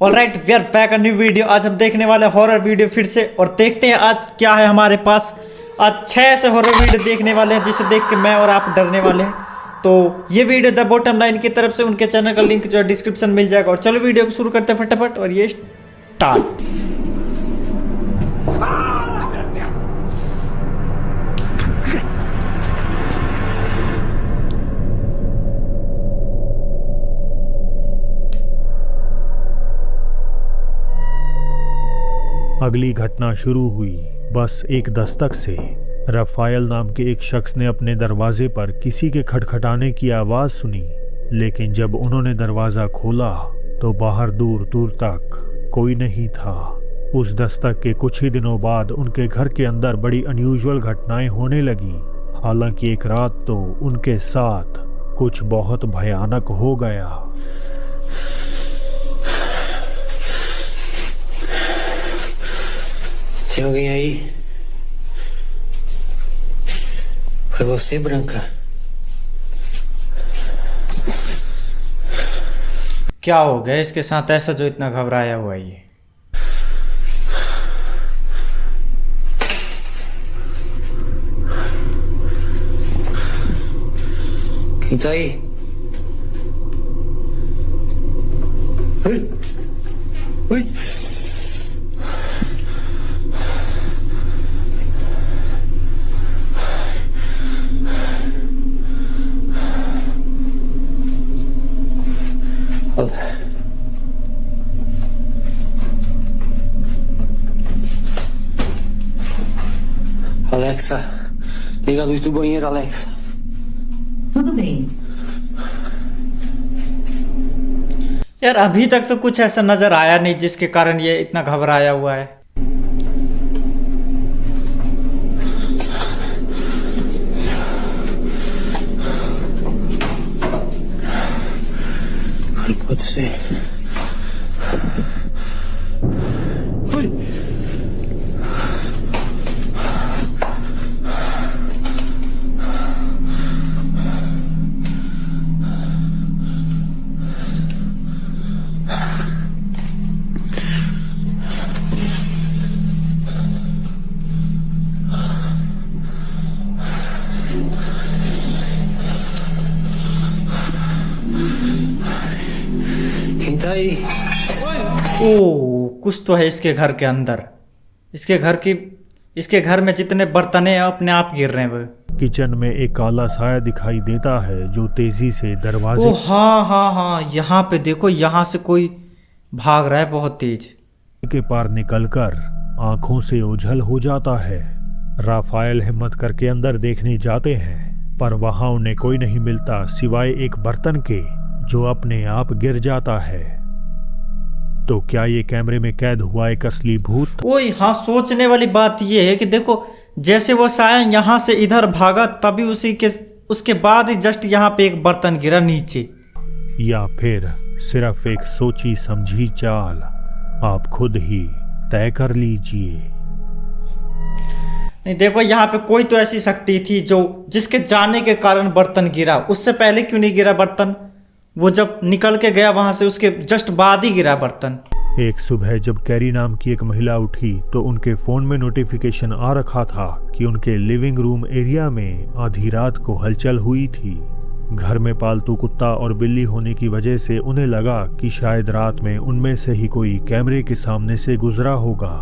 Alright, we are back a new video. आज हम देखने वाले हॉरर वीडियो फिर से, और देखते हैं आज क्या है हमारे पास। आज 6 ऐसे हॉरर वीडियो देखने वाले हैं जिसे देख के मैं और आप डरने वाले हैं। तो ये वीडियो द बॉटम लाइन की तरफ से, उनके चैनल का लिंक जो है डिस्क्रिप्शन मिल जाएगा। और चलो वीडियो को शुरू करते हैं फटाफट, और ये स्टार्ट। अगली घटना शुरू हुई बस एक दस्तक से। रफायल नाम के एक शख्स ने अपने दरवाजे पर किसी के खटखटाने की आवाज़ सुनी, लेकिन जब उन्होंने दरवाज़ा खोला तो बाहर दूर दूर तक कोई नहीं था। उस दस्तक के कुछ ही दिनों बाद उनके घर के अंदर बड़ी अनयूजुअल घटनाएं होने लगी। हालांकि एक रात तो उनके साथ कुछ बहुत भयानक हो गया। ¿Qué alguien ahí? ¿Fue você, Branca? क्या हो गया इसके साथ ऐसा जो इतना घबराया हुआ है ये? Quem tá aí? Ai! Ai! Alexa, liga a luz do banheiro, Alexa. Tudo bem. यार अभी तक तो कुछ ऐसा नजर आया नहीं जिसके कारण ये इतना घबराया हुआ है। Não pode ser. Ai! Quem tá aí? ओह, कुछ तो है इसके घर के अंदर। इसके घर में जितने बर्तने हैं अपने आप गिर रहे हैं वो। किचन में एक काला साया दिखाई देता है जो तेजी से दरवाजे ओ हाँ हाँ हाँ, यहाँ पे देखो, यहाँ से कोई भाग रहा है बहुत तेज। के पार निकलकर आंखों से ओझल हो जाता है। राफायल हिम्मत करके अंदर देखने जाते हैं, पर वहां उन्हें कोई नहीं मिलता सिवाय एक बर्तन के जो अपने आप गिर जाता है। तो क्या ये कैमरे में कैद हुआ एक असली भूत? ओए हाँ, सोचने वाली बात ये है कि देखो, जैसे वो साया यहाँ से इधर भागा तभी उसके बाद ही जस्ट यहाँ पे एक बर्तन गिरा नीचे। या फिर सिर्फ एक सोची समझी चाल? आप खुद ही तय कर लीजिए। नहीं देखो, यहाँ पे कोई तो ऐसी शक्ति थी जिसके जाने के कारण बर्तन गिरा। उससे पहले क्यों नहीं गिरा बर्तन? वो जब निकल के गया वहां से उसके जस्ट बाद ही गिरा बर्तन। एक सुबह जब कैरी नाम की एक महिला उठी तो उनके फोन में नोटिफिकेशन आ रखा था कि उनके लिविंग रूम एरिया में आधी रात को हलचल हुई थी। घर में पालतू कुत्ता और बिल्ली होने की वजह से उन्हें लगा कि शायद रात में उनमें से ही कोई कैमरे के सामने से गुजरा होगा।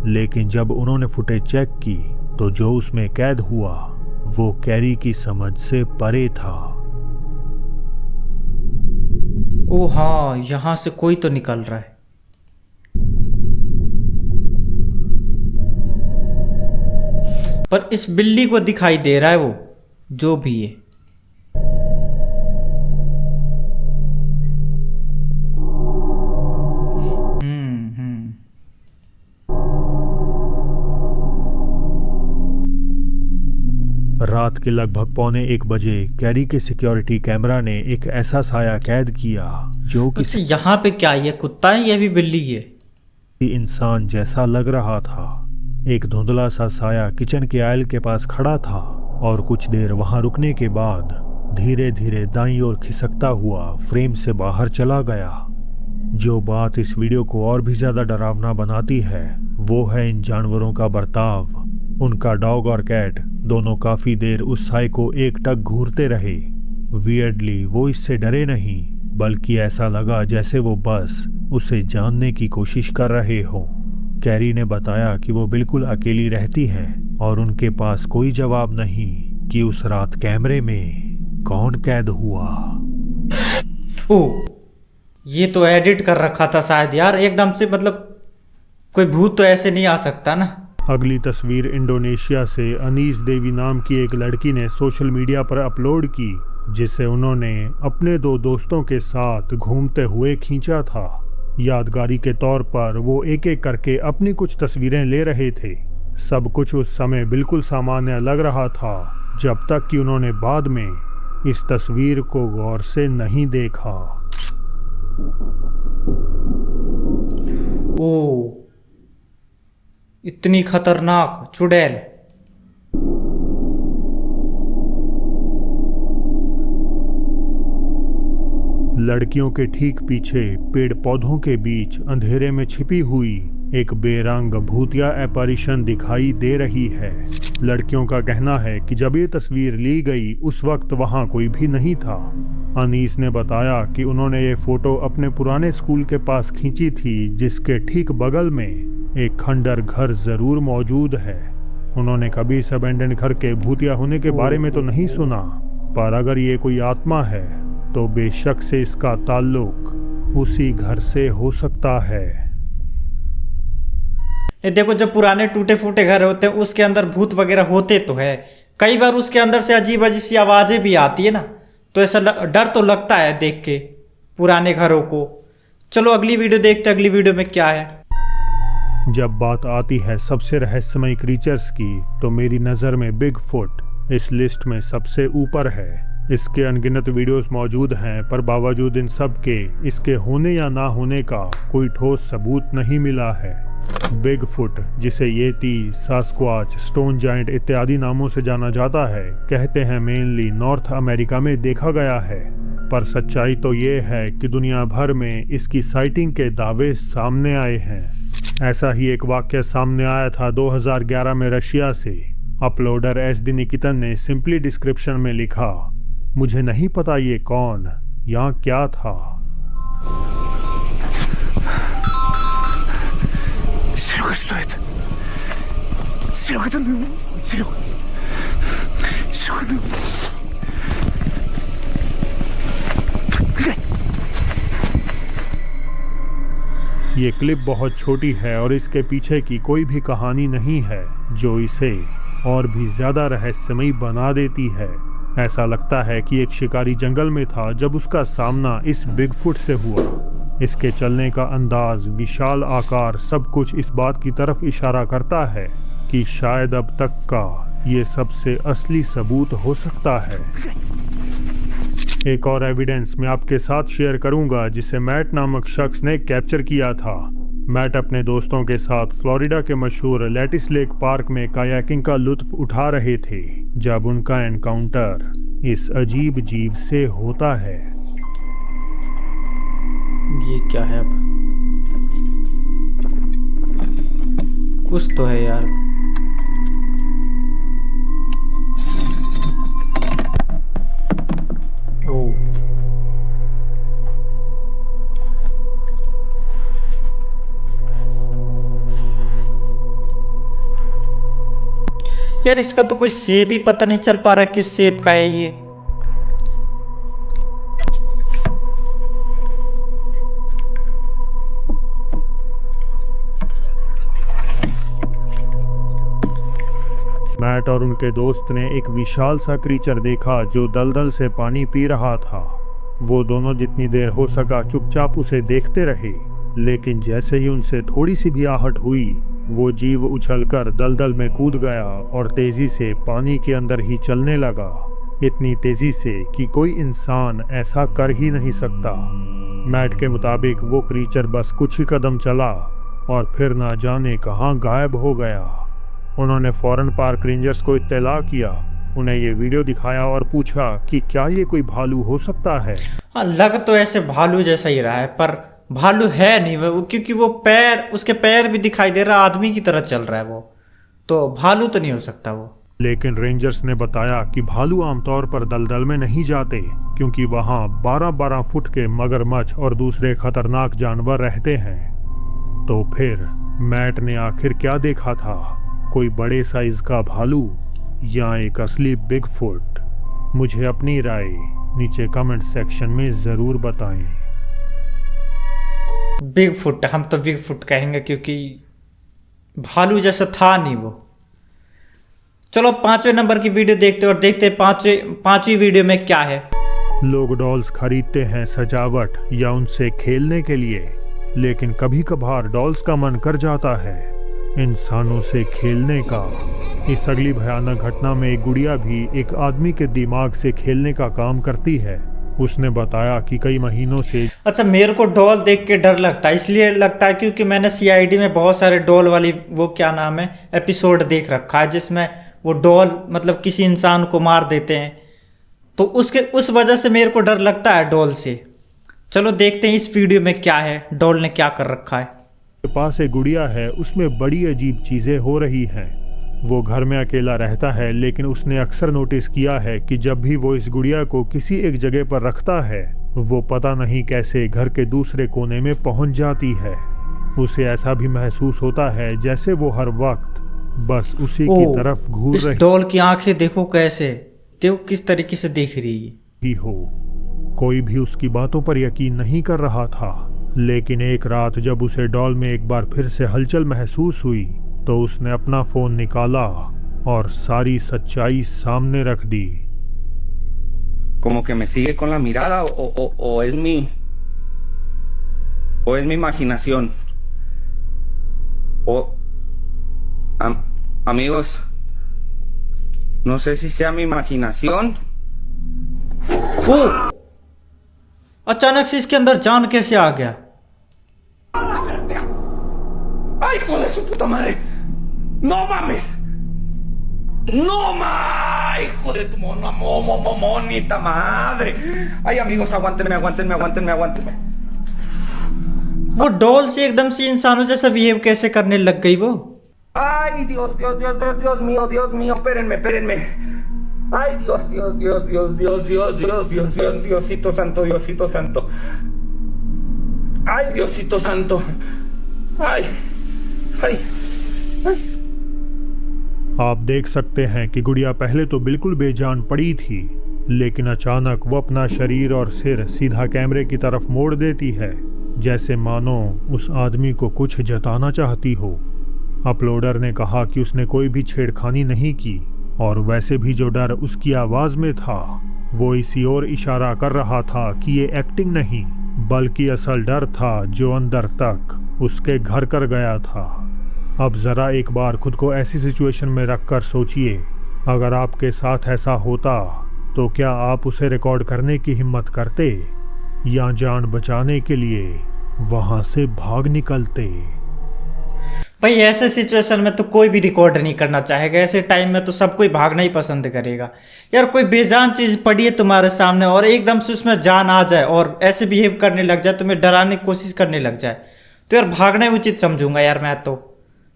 लेकिन जब उन्होंने फुटेज चेक की तो जो उसमें कैद हुआ वो कैरी की समझ से परे था। ओ हाँ, यहाँ से कोई तो निकल रहा है। पर इस बिल्ली को दिखाई दे रहा है वो जो भी है। रात के लगभग 1:15 कैरी के सिक्योरिटी कैमरा ने एक ऐसा साया कैद किया जो किसी यहाँ पे क्या, ये कुत्ता है ये भी बिल्ली है? इंसान जैसा लग रहा था। एक धुंधला सा साया किचन के आयल के पास खड़ा था और कुछ देर वहां रुकने के बाद धीरे धीरे दाईं ओर खिसकता हुआ फ्रेम से बाहर चला गया। जो बात इस वीडियो को और भी ज्यादा डरावना बनाती है वो है इन जानवरों का बर्ताव। उनका डॉग और कैट दोनों काफी देर उस साय को एकटक घूरते रहे। वियर्डली वो इससे डरे नहीं, बल्कि ऐसा लगा जैसे वो बस उसे जानने की कोशिश कर रहे हो। कैरी ने बताया कि वो बिल्कुल अकेली रहती हैं और उनके पास कोई जवाब नहीं कि उस रात कैमरे में कौन कैद हुआ। ओ, ये तो एडिट कर रखा था शायद यार एकदम से, मतलब कोई भूत तो ऐसे नहीं आ सकता ना। अगली तस्वीर इंडोनेशिया से अनीस देवी नाम की एक लड़की ने सोशल मीडिया पर अपलोड की, जिसे उन्होंने अपने 2 दोस्तों के साथ घूमते हुए खींचा था। यादगारी के तौर पर वो एक एक करके अपनी कुछ तस्वीरें ले रहे थे। सब कुछ उस समय बिल्कुल सामान्य लग रहा था, जब तक कि उन्होंने बाद में इस तस्वीर को गौर से नहीं देखा। ओ, इतनी खतरनाक चुड़ैल। लड़कियों के ठीक पीछे पेड़ पौधों के बीच अंधेरे में छिपी हुई एक बेरंग भूतिया एपarition दिखाई दे रही है। लड़कियों का कहना है कि जब ये तस्वीर ली गई उस वक्त वहां कोई भी नहीं था। अनीस ने बताया कि उन्होंने ये फोटो अपने पुराने स्कूल के पास खींची थी, जिसके ठीक बगल में एक खंडर घर जरूर मौजूद है। उन्होंने कभी इस अबेंडन घर के भूतिया होने के बारे में तो नहीं सुना, पर अगर ये कोई आत्मा है तो बेशक से इसका ताल्लुक उसी घर से हो सकता है। ये देखो, जब पुराने टूटे फूटे घर होते हैं उसके अंदर भूत वगैरह होते तो है, कई बार उसके अंदर से अजीब अजीब सी आवाजें भी आती है ना, तो ऐसा डर तो लगता है देख के पुराने घरों को। चलो अगली वीडियो देखते हैं, अगली वीडियो में क्या है। जब बात आती है सबसे रहस्यमयी क्रीचर्स की, तो मेरी नज़र में बिग फुट इस लिस्ट में सबसे ऊपर है। इसके अनगिनत वीडियोस मौजूद हैं, पर बावजूद इन सब के इसके होने या ना होने का कोई ठोस सबूत नहीं मिला है। बिग फुट, जिसे येती, सास्क्वाच, स्टोन जायंट इत्यादि नामों से जाना जाता है, कहते हैं मेनली नॉर्थ अमेरिका में देखा गया है, पर सच्चाई तो ये है कि दुनिया भर में इसकी साइटिंग के दावे सामने आए हैं। ऐसा ही एक वाक्य सामने आया था 2011 में रशिया से। अपलोडर एस डी निकितन ने सिंपली डिस्क्रिप्शन में लिखा, मुझे नहीं पता ये कौन या क्या था। Серега, что это? Серега, это Серега. Серега. ये क्लिप बहुत छोटी है और इसके पीछे की कोई भी कहानी नहीं है, जो इसे और भी ज्यादा रहस्यमयी बना देती है। ऐसा लगता है कि एक शिकारी जंगल में था जब उसका सामना इस बिगफुट से हुआ। इसके चलने का अंदाज, विशाल आकार, सब कुछ इस बात की तरफ इशारा करता है कि शायद अब तक का ये सबसे असली सबूत हो सकता है। एक और एविडेंस मैं आपके साथ शेयर करूंगा, जिसे मैट नामक शख्स ने कैप्चर किया था। मैट अपने दोस्तों के साथ फ्लोरिडा के मशहूर लेटिस लेक पार्क में कायाकिंग का लुत्फ उठा रहे थे, जब उनका एनकाउंटर इस अजीब जीव से होता है। ये क्या है? अब कुछ तो है यार। ओ, यार इसका तो कोई शेप ही पता नहीं चल पा रहा किस शेप का है ये। मैट और उनके दोस्त ने एक विशाल सा क्रीचर देखा जो दलदल से पानी पी रहा था। वो दोनों जितनी देर हो सका चुपचाप उसे देखते रहे, लेकिन जैसे ही उनसे थोड़ी सी भी आहट हुई, वो जीव उछलकर दलदल में कूद गया और तेजी से पानी के अंदर ही चलने लगा, इतनी तेजी से कि कोई इंसान ऐसा कर ही नहीं सकता। मैट के मुताबिक वो क्रीचर बस कुछ ही कदम चला और फिर ना जाने कहाँ गायब हो गया। उन्होंने फौरन पार्क रेंजर्स को इत्तला किया, उन्हें ये वीडियो दिखाया और पूछा कि क्या ये कोई भालू हो सकता है। हाँ, लग तो ऐसे भालू जैसा ही रहा है, पर भालू है नहीं वो, क्योंकि वो पैर, उसके पैर भी दिखाई दे रहा, आदमी की तरह चल रहा है वो, तो भालू तो नहीं हो सकता वो। लेकिन रेंजर्स ने बताया कि भालू आमतौर पर दलदल में नहीं जाते क्योंकि वहां 12-12 फुट के मगरमच्छ और दूसरे खतरनाक जानवर रहते हैं। तो फिर मैट ने आखिर क्या देखा था? कोई बड़े साइज का भालू या एक असली बिगफुट? मुझे अपनी राय नीचे कमेंट सेक्शन में जरूर बताएं। बिगफुट, हम तो बिगफुट कहेंगे क्योंकि भालू जैसा था नहीं वो। चलो 5वें नंबर की वीडियो देखते हैं और देखते हैं पांचवी वीडियो में क्या है। लोग डॉल्स खरीदते हैं सजावट या उनसे खेलने के लिए, लेकिन कभी कभार डॉल्स का मन कर जाता है इंसानों से खेलने का। इस अगली भयानक घटना में एक गुड़िया भी एक आदमी के दिमाग से खेलने का काम करती है। उसने बताया कि कई महीनों से अच्छा, मेरे को डॉल देख के डर लगता है, इसलिए लगता है क्योंकि मैंने सीआईडी में बहुत सारे डॉल वाली वो क्या नाम है एपिसोड देख रखा है, जिसमें वो डॉल मतलब किसी इंसान को मार देते हैं, तो उस वजह से मेरे को डर लगता है डॉल से। चलो देखते हैं इस वीडियो में क्या है, डॉल ने क्या कर रखा है। पास एक गुड़िया है, उसमें बड़ी अजीब चीजें हो रही हैं। वो घर में अकेला रहता है, लेकिन उसने अक्सर नोटिस किया है कि जब भी वो इस गुड़िया को किसी एक जगह पर रखता है, वो पता नहीं कैसे घर के दूसरे कोने में पहुंच जाती है। उसे ऐसा भी महसूस होता है जैसे वो हर वक्त बस उसी की तरफ घूर इस रही डॉल की आंखें देखो कैसे, देखो किस तरीके से देख रही है हो। कोई भी उसकी बातों पर यकीन नहीं कर रहा था, लेकिन एक रात जब उसे डॉल में एक बार फिर से हलचल महसूस हुई तो उसने अपना फोन निकाला और सारी सच्चाई सामने रख दी। Como que me sigue con la mirada o es mi imaginación. Amigos, no sé si sea mi imaginación. ओ, अचानक से इसके अंदर जान कैसे आ गया? ¡Ay, hijo de su puta madre! ¡No mames! ¡No mames! ¡Hijo de tu monita madre! ¡Ay, amigos, aguántenme! वो doll से एकदम से इंसानों जैसा बिहेव कैसे करने लग गई वो? ¡Ay, Dios mío! Espérenme. ¡Ay, Diosito santo! ¡Ay, Diosito santo! ¡Ay! आप देख सकते हैं कि गुड़िया पहले तो बिल्कुल बेजान पड़ी थी, लेकिन अचानक वो अपना शरीर और सिर सीधा कैमरे की तरफ मोड़ देती है, जैसे मानो उस आदमी को कुछ जताना चाहती हो। अपलोडर ने कहा कि उसने कोई भी छेड़खानी नहीं की, और वैसे भी जो डर उसकी आवाज में था वो इसी ओर इशारा कर रहा था कि ये एक्टिंग नहीं बल्कि असल डर था जो अंदर तक उसके घर कर गया था। अब जरा एक बार खुद को ऐसी सिचुएशन में रखकर सोचिए, अगर आपके साथ ऐसा होता तो क्या आप उसे रिकॉर्ड करने की हिम्मत करते या जान बचाने के लिए वहां से भाग निकलते? भाई ऐसे सिचुएशन में तो कोई भी रिकॉर्ड नहीं करना चाहेगा, ऐसे टाइम में तो सब कोई भागना ही पसंद करेगा। यार कोई बेजान चीज पड़ी है तुम्हारे सामने और एकदम से उसमें जान आ जाए और ऐसे बिहेव करने लग जाए, तुम्हें डराने की कोशिश करने लग जाए, तो यार भागना ही उचित समझूंगा यार मैं तो।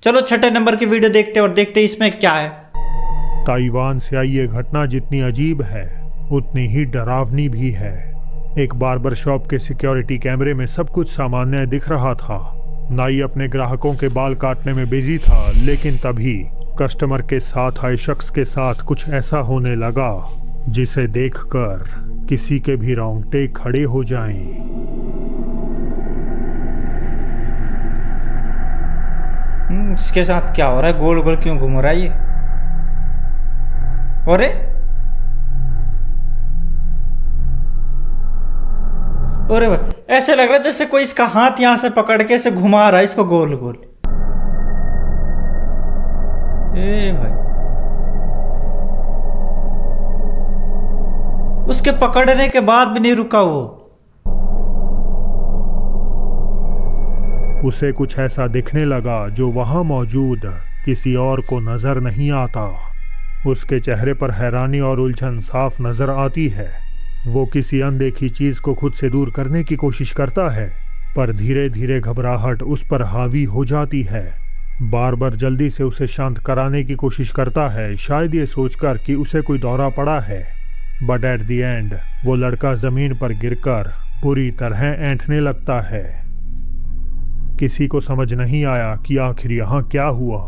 चलो 6 नंबर की वीडियो देखते हैं और देखते हैं इसमें क्या है। ताइवान से आई ये घटना जितनी अजीब है उतनी ही डरावनी भी है। एक बार्बर शॉप के सिक्योरिटी कैमरे में सब कुछ सामान्य दिख रहा था। नाई अपने ग्राहकों के बाल काटने में बिजी था, लेकिन तभी कस्टमर के साथ आए शख्स के साथ कुछ ऐसा होने लगा जिसे देखकर किसी के भी रोंगटे खड़े हो जाएं। इसके साथ क्या हो रहा है? गोल गोल क्यों घूम रहा है ये? अरे भाई ऐसे लग रहा है जैसे कोई इसका हाथ यहां से पकड़ के ऐसे घुमा रहा है इसको गोल गोल। ए भाई, उसके पकड़ने के बाद भी नहीं रुका वो। उसे कुछ ऐसा दिखने लगा जो वहां मौजूद किसी और को नजर नहीं आता। उसके चेहरे पर हैरानी और उलझन साफ नजर आती है। वो किसी अनदेखी चीज को खुद से दूर करने की कोशिश करता है, पर धीरे धीरे घबराहट उस पर हावी हो जाती है। बार बार जल्दी से उसे शांत कराने की कोशिश करता है, शायद ये सोचकर कि उसे कोई दौरा पड़ा है। बट एट द एंड वो लड़का जमीन पर गिरकर बुरी तरह ऐंठने लगता है। किसी को समझ नहीं आया कि आखिर यहाँ क्या हुआ।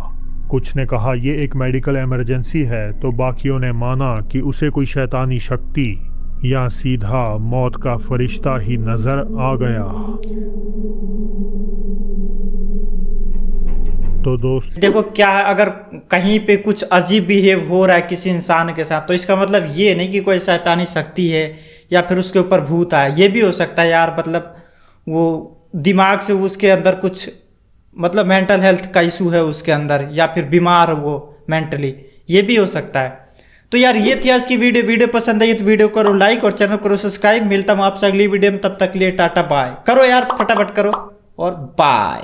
कुछ ने कहा ये एक मेडिकल इमरजेंसी है, तो बाकियों ने माना कि उसे कोई शैतानी शक्ति या सीधा मौत का फरिश्ता ही नजर आ गया। तो दोस्त देखो क्या है, अगर कहीं पे कुछ अजीब बिहेव हो रहा है किसी इंसान के साथ, तो इसका मतलब ये नहीं कि कोई शैतानी शक्ति है या फिर उसके ऊपर भूत आया। ये भी हो सकता है यार, मतलब वो दिमाग से उसके अंदर कुछ मतलब मेंटल हेल्थ का इशू है उसके अंदर, या फिर बीमार हो वो मेंटली, ये भी हो सकता है। तो यार ये थी आज की वीडियो पसंद आई तो वीडियो करो लाइक और चैनल करो सब्सक्राइब। मिलता हूँ आपसे अगली वीडियो में, तब तक के लिए टाटा बाय। करो यार फटाफट करो और बाय।